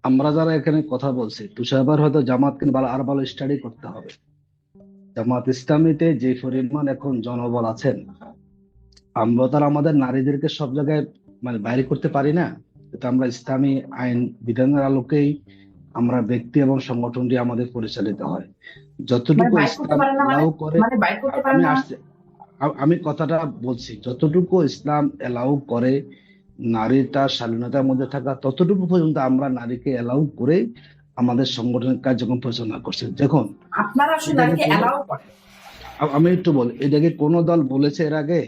আমরা যারা এখানে কথা বলছি তুষারবার হয়তো জামাতকে ভালো আর ভালো স্টাডি করতে হবে। জামাত ইসলামীতে যে পরিমাণ এখন জনবল আছেন, আমরা তারা আমাদের নারীদেরকে সব জায়গায় মানে বাইরে করতে পারি না। এটা আমরা ইসলামী আইন বিধানের আলোকেই আমরা ব্যক্তি এবং সংগঠনটি আমাদের পরিচালিত হয়। মানে যতটুকু বাইর করতে ইসলাম পারেন না, মানে এলাও করে, মানে বাইর করতে পারেন আমি না আসছি, আমি কথাটা বলছি, যতটুকু ইসলাম এলাও করে নারী তার স্বাধীনতার মধ্যে থাকা ততটুকু পর্যন্ত আমরা নারীকে এলাও করে আমাদের সংগঠনের কার্যক্রম পরিচালনা করছি। দেখুন, আপনারা আসলে এটাকে নারীকে কোনো, অ্যালাউ করেন? আমি একটু বলি, এটাকে কোনো দল বলেছে এর আগে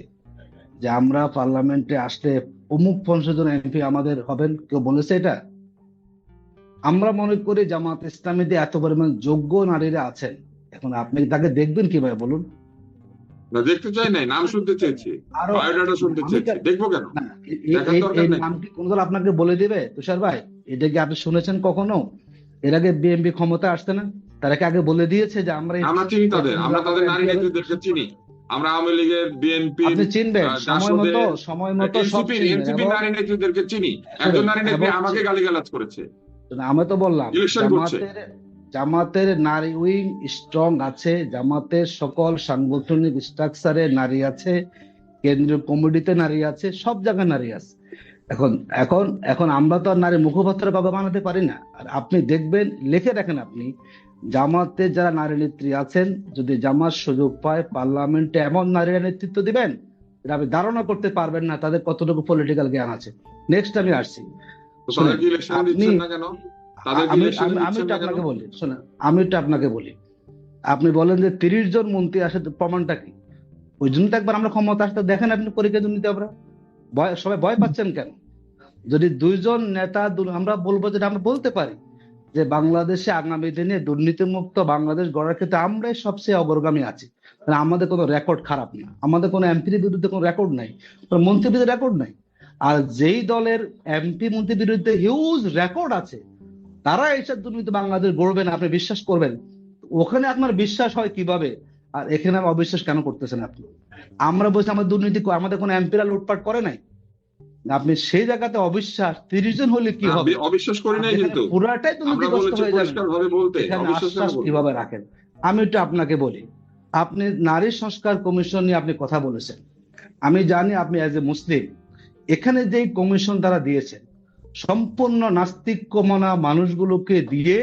যে আমরা পার্লামেন্টে আসলে অমুক 50 জন এমপি আমাদের হবেন? কেউ বলেছে এটা? আমরা মনে করি জামাত ইসলামীতে এত পরিমাণ যোগ্য নারীরা আছেন, এখন আপনি তাকে দেখবেন কিভাবে বলুন? না, দেখতে চাই নাই, নাম শুনতে চেয়েছি, আরো বায়োডাটা শুনতে আমি চেয়েছি, দেখবো কেন? না, দেখার দরকার এই নেই। নাম কি কোন দল আপনাকে বলে দিবে তুষার ভাই? এটা কি আপনি শুনেছেন কখনো? এর আগে বিএনপি ক্ষমতা আসছে না, তারা কি আগে বলে দিয়েছে যে আমরা আমরা চিনি তাদের, আমরা তাদের নারী এমপি হবে? নেত্রীদেরকে চিনি। আমরা আওয়ামী লীগের, বিএনপির, আপনি চিনবেন সময় মতো, জাসদের, সময় মতো সব এনসিপির চিনবেন। এনসিপির এবং নারী নেত্রীদেরকে চিনি। একজন শুনেন, নারী নেত্রী এবং আমাকে গালিগালাজ করেছে, আমি তো বললাম ইলেকশন করছে। জামাতের নারী উইং স্ট্রং আছে, জামাতের সকল সাংগঠনিক স্ট্রাকচারে নারী আছে, কেন্দ্রীয় কমিটিতে নারী আছে, সব জায়গায় নারী আছে। এখন এখন এখন আমরা তো আর নারী মুখপাত্র বাবা বানাতে পারি না। আর আপনি দেখবেন, লিখে দেখেন আপনি, জামাতে যারা নারী নেত্রী আছেন, যদি জামাত সুযোগ পায় পার্লামেন্টে এমন নারীরা নেতৃত্ব দিবেন এটা আপনি ধারণা করতে পারবেন না তাদের কতটুকু পলিটিক্যাল জ্ঞান আছে। নেক্সট আমি আসছি, তো তাদের শুনেন কি ইলেকশনে আপনি, দিচ্ছেন না কেন? তাদের কি আমি ইলেকশনে আমি আমি দিচ্ছেন একটু না কেন? আপনাকে বলি, শোনেন, আমি একটু আপনাকে বলি, আপনি বলেন যে 30 জন মন্ত্রী আসে, তো প্রমাণটা কি? ওই জন্য তো একবার আমরা ক্ষমতা আসতে দেখেন আপনি পরীক্ষা দুর্নীতি, আমরা সবাই ভয় পাচ্ছেন কেন? যদি 2 জন নেতা আমরা বলবো, যেটা আমরা বলতে পারি যে বাংলাদেশে আগামী দিনে দুর্নীতিমুক্ত বাংলাদেশ গড়ার ক্ষেত্রে আমরাই সবচেয়ে অগ্রগামী আছি, মানে আমাদের কোনো রেকর্ড খারাপ না, আমাদের কোনো এমপির বিরুদ্ধে কোনো রেকর্ড নাই, কোনো মন্ত্রীর বিরুদ্ধে রেকর্ড নাই। আর যেই দলের এমপি মন্ত্রীর বিরুদ্ধে হিউজ রেকর্ড আছে, তারা এইসব দুর্নীতি বাংলাদেশ গড়বে না আপনি বিশ্বাস করবেন? ওখানে আপনার বিশ্বাস হয় কিভাবে, আর এখানে অবিশ্বাস কেন করতেছেন আপনি? আমরা বলছি আমাদের দুর্নীতি আমাদের কোনো এমপিরা লুটপাট করে নাই, আপনি সেই জায়গাতে অবিশ্বাস 30 জন হলে কি হবে? অবিশ্বাস করি নাই, আপনি এখানে কিন্তু পুরাটাই আমরা দুর্নীতিগ্রস্ত বলেছি হয়ে যাবেন, পরিষ্কার ভাবে বলতে, এখানে অবিশ্বাস কেন আশ্বাস বলবো? কিভাবে রাখেন? আমি একটু আপনাকে বলি, আপনি নারী সংস্কার কমিশন নিয়ে আপনি কথা বলেছেন, আমি জানি আপনি অ্যাজ এ মুসলিম, এখানে যে কমিশন তারা দিয়েছেন সম্পূর্ণ নাস্তিক্যমনা মানুষগুলোকে দিয়ে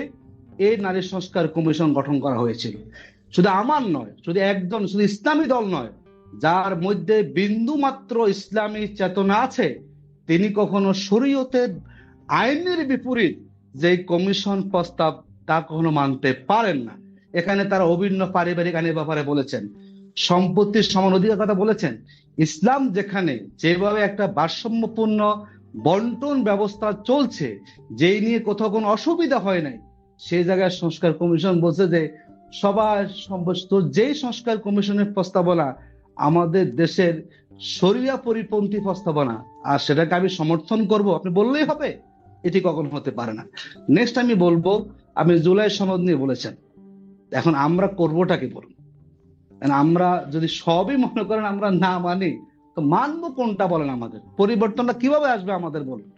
এই নারী সংস্কার কমিশন গঠন করা হয়েছিল। শুধু আমার নয়, শুধু একজন, শুধু ইসলামী দল নয়, যার মধ্যে বিন্দু মাত্র ইসলামী চেতনা আছে তিনি কখনো শরীয়তের আইনের বিপরীত যে কমিশন প্রস্তাব তা কখনো মানতে পারেন না। এখানে তারা অভিন্ন পারিবারিক আইনের ব্যাপারে বলেছেন, সম্পত্তির সমান অধিকার কথা বলেছেন। ইসলাম যেখানে যেভাবে একটা ভারসাম্যপূর্ণ বন্টন ব্যবস্থা চলছে, যেই নিয়ে কোথাও কোনো অসুবিধা হয় নাই, সেই জায়গায় সংস্কার কমিশন বলছে যে সবার সমস্ত যেই সংস্কার কমিশনের প্রস্তাবনা আমাদের দেশের শরিয়া পরিপন্থী প্রস্তাবনা, আর সেটাকে আমি সমর্থন করব আপনি বললেই হবে? এটি কখনো হতে পারে না। নেক্সট আমি বলবো, আপনি জুলাই সনদ নিয়ে বলেছেন, এখন আমরা করবোটা কি বলুন? আমরা যদি সবই মনে করেন আমরা না মানি, তো মানবো কোনটা বলেন? আমাদের পরিবর্তনটা কিভাবে আসবে আমাদের বলুন?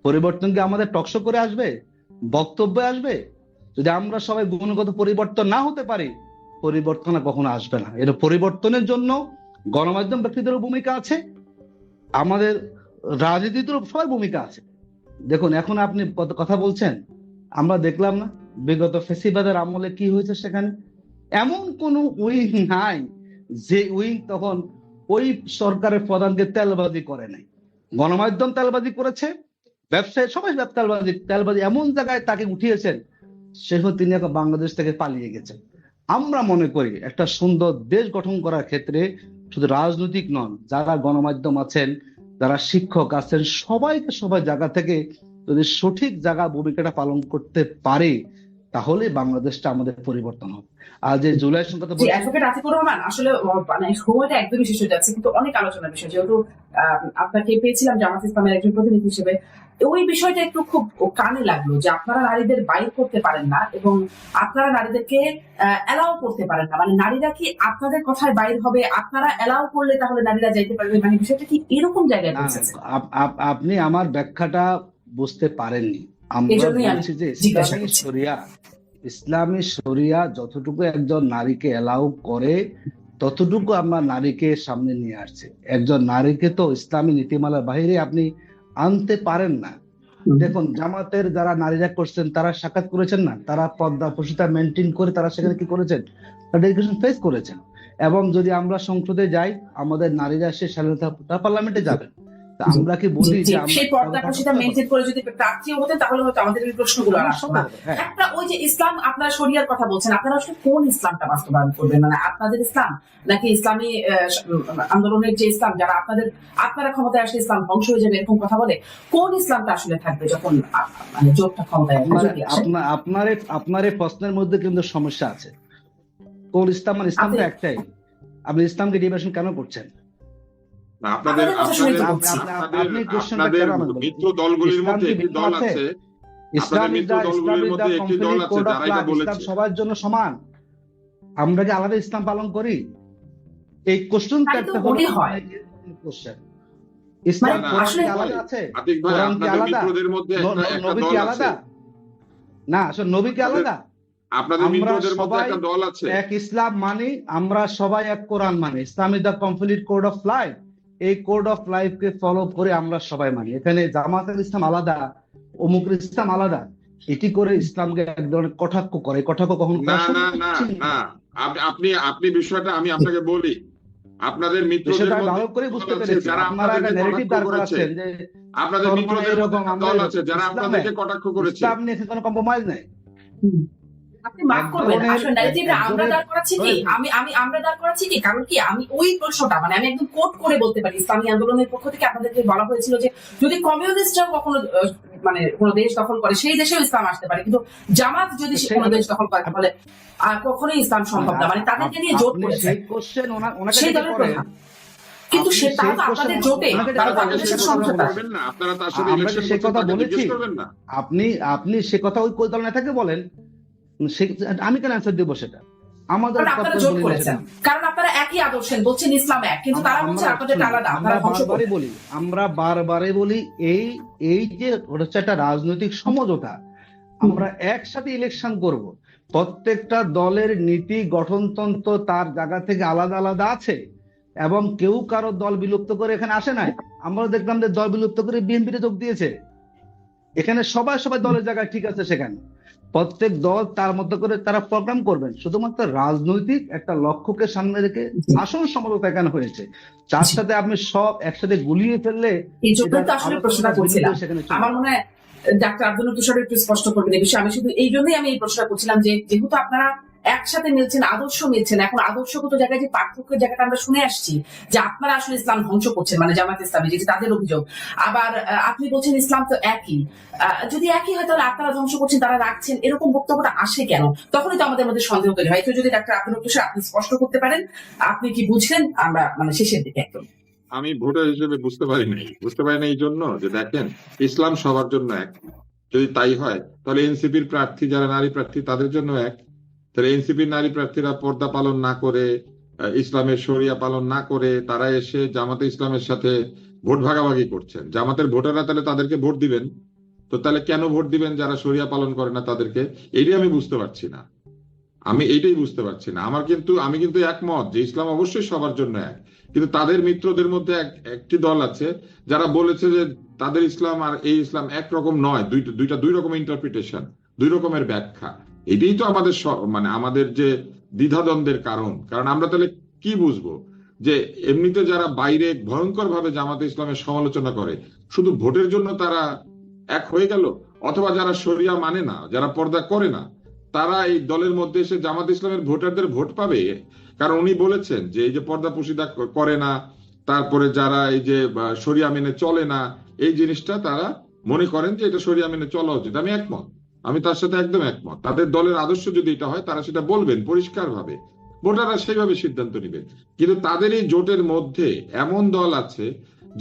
পরিবর্তন কি আমাদের টকশো করে আসবে, বক্তব্যে আসবে? যদি আমরা সবাই গুণগত পরিবর্তন না হতে পারি, পরিবর্তন কখনো আসবে না। এর পরিবর্তনের জন্য গণমাধ্যম ব্যক্তিদেরও ভূমিকা আছে, আমাদের রাজনীতিতেও সবার ভূমিকা আছে। দেখুন, এখন আপনি কত কথা বলছেন, আমরা দেখলাম না বিগত ফেসিবাদের আমলে কি হয়েছে? সেখানে এমন কোন উইং নাই যে উইং তখন ওই সরকারের প্রধানকে তেলবাজি করে নাই। গণমাধ্যম তেলবাজি করেছে, ব্যবসায়ী সবাই তেলবাজি তেলবাজি এমন জায়গায় তাকে উঠিয়েছেন, সেখানে তিনি এখন বাংলাদেশ থেকে পালিয়ে গেছেন। আমরা মনে করি একটা সুন্দর দেশ গঠন করার ক্ষেত্রে শুধু রাজনৈতিক নন, যারা গণমাধ্যম আছেন, যারা শিক্ষক আছেন, সবাইকে সবাই জায়গা থেকে যদি সঠিক জায়গা ভূমিকাটা পালন করতে পারে, তাহলে বাংলাদেশটা আমাদের পরিবর্তন হবে। আর যে জুলাই সংখ্যা জি, অ্যাডভোকেট আতিকুর রহমান, আসলে মানে সময়টা একদমই শেষ হয়ে যাচ্ছে, কিন্তু অনেক আলোচনার বিষয়, যেহেতু আপনাকে পেয়েছিলাম জামাত ইসলামের একজন প্রতিনিধি হিসেবে, ওই বিষয়টা একটু খুব কানে লাগলো যে আপনারা নারীদের বাইর করতে পারেন না এবং আপনারা নারীদেরকে অ্যালাউ করতে পারেন না। মানে নারীরা কি আপনাদের কথায় বাইর হবে, আপনারা অ্যালাউ করলে তাহলে নারীরা যাইতে পারবে? মানে বিষয়টা কি এরকম জায়গায় না, পৌঁছেছে? আপনি আমার ব্যাখ্যাটা বুঝতে পারেননি। আমরা জন্যই আমি বলছি যে জিজ্ঞাসা করছি। ইসলামী শরিয়া যতটুকু একজন নারীকে এলাউ করে ততটুকু আমরা নারীকে সামনে নিয়ে আসছি। একজন নারীকে তো ইসলামী নীতিমালার বাইরে আপনি আনতে পারেন না। দেখুন, জামাতের যারা নারীরা করছেন তারা সাক্ষাৎ করেছেন না, তারা পর্দা প্রসিতা মেনটেন করে তারা সেখানে কি করেছেন, ডেডিকেশন ফেস করেছেন। এবং যদি আমরা সংসদে যাই, আমাদের নারীরা সে স্বাধীনতা পার্লামেন্টে যাবেন। তা আমরা কি বলি যে আমরা সেই পর্দা প্রসিতা মেনটেন করে যদি প্রার্থীও হতেন তাহলে হয়তো আমাদের এই প্রশ্নগুলো আর আসতো না। হ্যাঁ, একটা ওই যে ইসলাম, আপনারা শরিয়ার কথা বলছেন, আপনারা আসলে কোন ইসলামটা বাস্তবায়ন করবেন? মানে আপনাদের ইসলাম নাকি ইসলামী আন্দোলনের যে ইসলাম, যারা আপনারা ক্ষমতায় আসলে ইসলাম ধ্বংস হয়ে যাবে এরকম কথা বলে, কোন ইসলামটা আসলে থাকবে যখন মানে জোটটা ক্ষমতায় আসে? আপনার এই প্রশ্নের মধ্যে কিন্তু সমস্যা আছে। কোন ইসলাম? মানে ইসলাম তো একটাই। আপনি ইসলামকে ডিভিশন কেন করছেন? না, আপনাদের মিত্র দলগুলির মধ্যে একটি দল আছে, আপনাদের মিত্র দলগুলির মধ্যে একটি দল আছে যারা এটা বলেছে সবার জন্য সমান। আমরা কি আলাদা ইসলাম পালন করি? এই কোশ্চেনটা একটা কোশ্চেন। ইসলাম আসলে আলাদা আছে, আতিক ভাই, আপনাদের মিত্রদের মধ্যে একটা নবী দল কি আছে আলাদা? না, আসলে নবী কি আলাদা? আপনাদের মিত্রদের মধ্যে একটা দল আছে। এক ইসলাম মানি, আমরা সবাই এক কোরআন মানি। Islam is the complete code of life. এই কোড অফ লাইফ কে ফলো করে আমরা সবাই মানি। এখানে জামাতের ইসলাম আলাদা, অমুকের ইসলাম আলাদা, এটি করে ইসলামকে এক ধরনের কটাক্ষ করে। কটাক্ষ কখন না না না না, আপনি বিষয়টা আমি আপনাকে বলি, আপনাদের মিত্রদের মধ্যে ভালো করে বুঝতে পেরেছি। যারা আপনারা একটা নেগেটিভ দাঁড় করাচ্ছেন যে আপনাদের মিত্রদের দল আছে যারা আপনাদেরকে কটাক্ষ করেছে। ইসলাম নিয়ে কোনো কম্প্রোমাইজ নাই। আপনি মাফ করবেন, আসলে ন্যারেটিভটা আমরা দাঁড় করাচ্ছি কি? আমরা দাঁড় করাচ্ছি কি? কারণ কি, আমি ওই প্রশ্নটা মানে আমি একদম কোট করে বলতে পারি। ইসলামী আন্দোলনের পক্ষ থেকে আপনাদেরকে বলা হয়েছিল যে যদি কমিউনিস্টরা কখনো মানে কোনো দেশ দখল করে, সেই দেশেও ইসলাম আসতে পারে, কিন্তু জামাত যদি কোনো দেশ দখল করে তাহলে কখনোই ইসলাম সম্ভব না। মানে তাদেরকে নিয়ে জোট করেছে সেই দলের প্রধান, কিন্তু তারা তো আপনাদের জোটে, তারা তো আপনাদের সাথে সমঝোতা। আপনারা তার সাথে ইলেকশন সে কথা বলেছি, করবেন না। আপনি সে কথা ওই দল নেতাকে বলেন, আমি কেন অ্যান্সার দেবো সেটা? আমাদের আপনারা জোট করেছেন কারণ আপনারা একই আদর্শের, বলছেন ইসলাম এক, কিন্তু তারা বলছে আপনাদের আলাদা। আমরা বারবারে বলি এই যে হচ্ছে একটা রাজনৈতিক সমঝোতা, আমরা একসাথে ইলেকশন করব। প্রত্যেকটা দলের নীতি গঠনতন্ত্র তার জায়গা থেকে আলাদা আলাদা আছে, এবং কেউ কারো দল বিলুপ্ত করে এখানে আসে নাই। আমরা দেখলাম যে দল বিলুপ্ত করে বিএনপিতে যোগ দিয়েছে। এখানে সবাই দলের জায়গায় ঠিক আছে, সেখানে প্রত্যেক দল তার মতো করে তারা প্রোগ্রাম করবেন। শুধুমাত্র রাজনৈতিক একটা লক্ষ্যকে সামনে রেখে আসল সমঝোতা এখানে হয়েছে। তার সাথে আপনি সব একসাথে গুলিয়ে ফেললে এই জন্য তো আসলে প্রশ্নটা করছিলাম। আমার মনে হয় ডাক্তার আব্দুল তুষার একটু স্পষ্ট করবেন এই বিষয়ে। আমি শুধু এই জন্যই আমি এই প্রশ্নটা করছিলাম যে যেহেতু আপনারা একসাথে মিলছেন, আদর্শ মিলছেন, এখন আদর্শগত জায়গায় যে পার্থক্যের জায়গাটা আমরা শুনে আসছি যে আপনারা আসলে ইসলাম ধ্বংস করছেন, মানে জামাত ইসলামী, যেটি তাদের অভিযোগ। আবার আপনি বলছেন ইসলাম তো একই, যদি একই হয় তাহলে আপনারা ধ্বংস করছেন তারা রাখছেন, এরকম বক্তব্যটা আসে কেন? তখনই তো আমাদের মধ্যে সন্দেহ তৈরি হয়। তো যদি ডাক্তার আব্দুল তুষার আপনি স্পষ্ট করতে পারেন আপনি কি বুঝলেন, আমরা মানে শেষের দিকে একদম। আমি ভোটার হিসেবে বুঝতে পারি না এই জন্য যে দেখেন, ইসলাম সবার জন্য এক। যদি তাই হয় তাহলে এনসিপির প্রার্থী যারা নারী প্রার্থী তাদের জন্য এক। তাহলে এনসিপির নারী প্রার্থীরা পর্দা পালন না করে, ইসলামের শরিয়া পালন না করে তারা এসে জামাতে ইসলামের সাথে ভোট ভাগাভাগি করছেন। জামাতের ভোটাররা তাহলে তাদেরকে ভোট দিবেন, তো তাহলে কেন ভোট দিবেন যারা শরিয়া পালন করে না তাদেরকে? এইটাই আমি বুঝতে পারছি না। আমি কিন্তু একমত যে ইসলাম অবশ্যই সবার জন্য এক, কিন্তু তাদের মিত্রদের মধ্যে একটি দল আছে যারা বলেছে যে তাদের ইসলাম আর এই ইসলাম একরকম নয়, দুই রকম ইন্টারপ্রিটেশন, দুই রকমের ব্যাখ্যা। এটাই তো আমাদের মানে আমাদের যে দ্বিধাদ্বন্দ্বের কারণ আমরা তাহলে কি বুঝবো যে এমনিতে যারা বাইরে ভয়ঙ্কর ভাবে জামাতে ইসলামের সমালোচনা করে শুধু ভোটের জন্য তারা এক হয়ে গেল, অথবা যারা শরিয়া মানে না, যারা পর্দা করে না, তারা এই দলের মধ্যে এসে জামাত ইসলামের ভোটারদের ভোট পাবে? কারণ উনি বলেছেন যে এই যে পর্দা পুশিদা করে না, তারপরে যারা এই যে শরিয়া মেনে চলে না, এই জিনিসটা তারা মনে করেন যে এটা শরিয়া মেনে চলা উচিত। আমি তার সাথে একদম একমত। তাদের দলের আদর্শ যদি এটা হয় তারা সেটা বলবেন পরিষ্কার ভাবে, ভোটাররা সেইভাবে সিদ্ধান্ত নেবেন। কিন্তু তাদের এই জোটের মধ্যে এমন দল আছে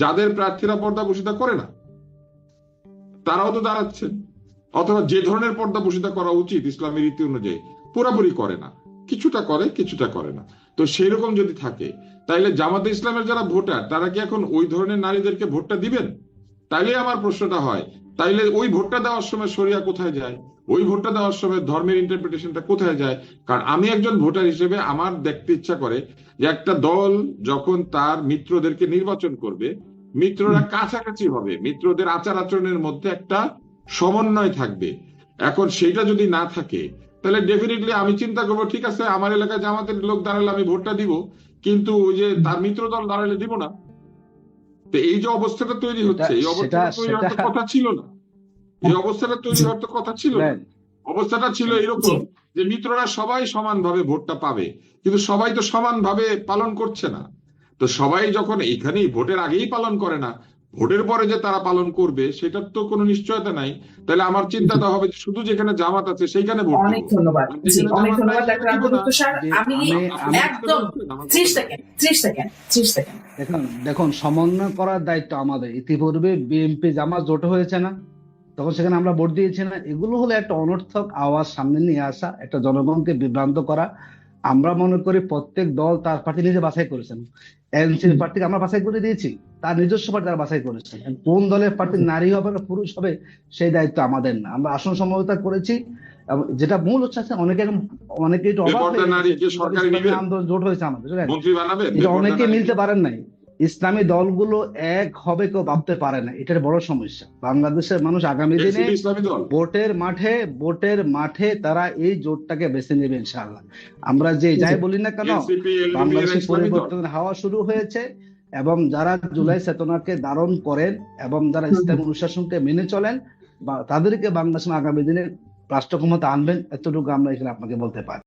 যাদের প্রার্থীরা পর্দা পুশিদা করে না, তারাও তো দাঁড়াচ্ছেন, অথবা যে ধরনের পর্দা পুশিদা করা উচিত ইসলামী রীতি অনুযায়ী পুরাপুরি করে না, কিছুটা করে না। তো সেই রকম যদি থাকে তাহলে জামাতে ইসলামের যারা ভোটার তারা কি এখন ওই ধরনের নারীদেরকে ভোটটা দিবেন? তাইলে আমার প্রশ্নটা হয় তাইলে ওই ভোটটা দেওয়ার সময় শরিয়া কোথায় যায়, ওই ভোটটা দেওয়ার সময় ধর্মের ইন্টারপ্রিটেশনটা কোথায় যায়? কারণ আমি একজন ভোটার হিসেবে আমার দেখতে ইচ্ছা করে যে একটা দল যখন তার মিত্রদেরকে নির্বাচন করবে, মিত্ররা কাছাকাছি হবে, মিত্রদের আচার আচরণের মধ্যে একটা সমন্বয় থাকবে। এখন সেটা যদি না থাকে তাহলে ডেফিনেটলি আমি চিন্তা করবো, ঠিক আছে আমার এলাকায় জামাতের লোক দাঁড়ালে আমি ভোটটা দিব, কিন্তু ওই যে তার মিত্র দল দাঁড়ালে দিব না। তো এই যে অবস্থাটা তৈরি হচ্ছে, এই অবস্থাটা তৈরি হওয়ার তো কথা ছিল না, এই অবস্থাটা তৈরি হওয়ার তো কথা ছিল না। অবস্থাটা ছিল এরকম যে মিত্ররা সবাই সমানভাবে ভোটটা পাবে, কিন্তু সবাই তো সমানভাবে পালন করছে না। তো সবাই যখন এখানেই ভোটের আগেই পালন করে না, ভোটের পরে যে তারা পালন করবে সেটার তো কোনো নিশ্চয়তা নাই। তাহলে আমার চিন্তাটা হবে যে শুধু যেখানে জামাত আছে সেইখানে ভোট অনেক দেব, ধন্যবাদ, আর যেখানে অনেক জামাত নাই ধন্যবাদ সেখানে ডাক্তার দিব আব্দুল না। তুষার। আমি একদম 30 সেকেন্ড 30 সেকেন্ড দেখুন, সমন্বয় করার দায়িত্ব আমাদের। ইতিপূর্বে বিএনপি জামাত জোট হয়েছে না, তখন সেখানে আমরা ভোট দিয়েছি না। এগুলো হলো একটা অনর্থক আওয়াজ সামনে নিয়ে আসা, একটা জনগণকে বিভ্রান্ত করা। আমরা মনে করি প্রত্যেক দল তার প্রার্থী নিজে বাছাই করেছেন। এনসিপি প্রার্থীকে আমরা বাছাই করে দিয়েছি, তার নিজস্ব প্রার্থী তারা বাছাই করেছেন। কোন দলের প্রার্থী নারী হবে না পুরুষ হবে সেই দায়িত্ব আমাদের না। আমরা আসন সমঝোতা করেছি, এবং যেটা মূল হচ্ছে অনেকে একটু অবাক হয়ে নারীকে সরকারি ইসলামী নেবেন, আন্দোলন জোট হয়েছে আমাদের, মন্ত্রী বানাবেন, এটা অনেকে মিলতে পারেন নাই। ইসলামী দলগুলো এক হবে কেউ ভাবতে পারে না, এটার বড় সমস্যা। বাংলাদেশের মানুষ আগামী দিনে ইসলামী দল ভোটের মাঠে তারা এই জোটটাকে বেছে নেবে ইনশাআল্লাহ। আমরা যে যাই বলি না কেন, বাংলাদেশে পরিবর্তনের হাওয়া শুরু হয়েছে, এবং যারা জুলাই চেতনাকে ধারণ করেন এবং যারা ইসলামী অনুশাসনকে মেনে চলেন, তাদেরকে বাংলাদেশ আগামী দিনে রাষ্ট্র ক্ষমতা আনবেন, এতটুকু আমরা এখানে আপনাকে বলতে পারি।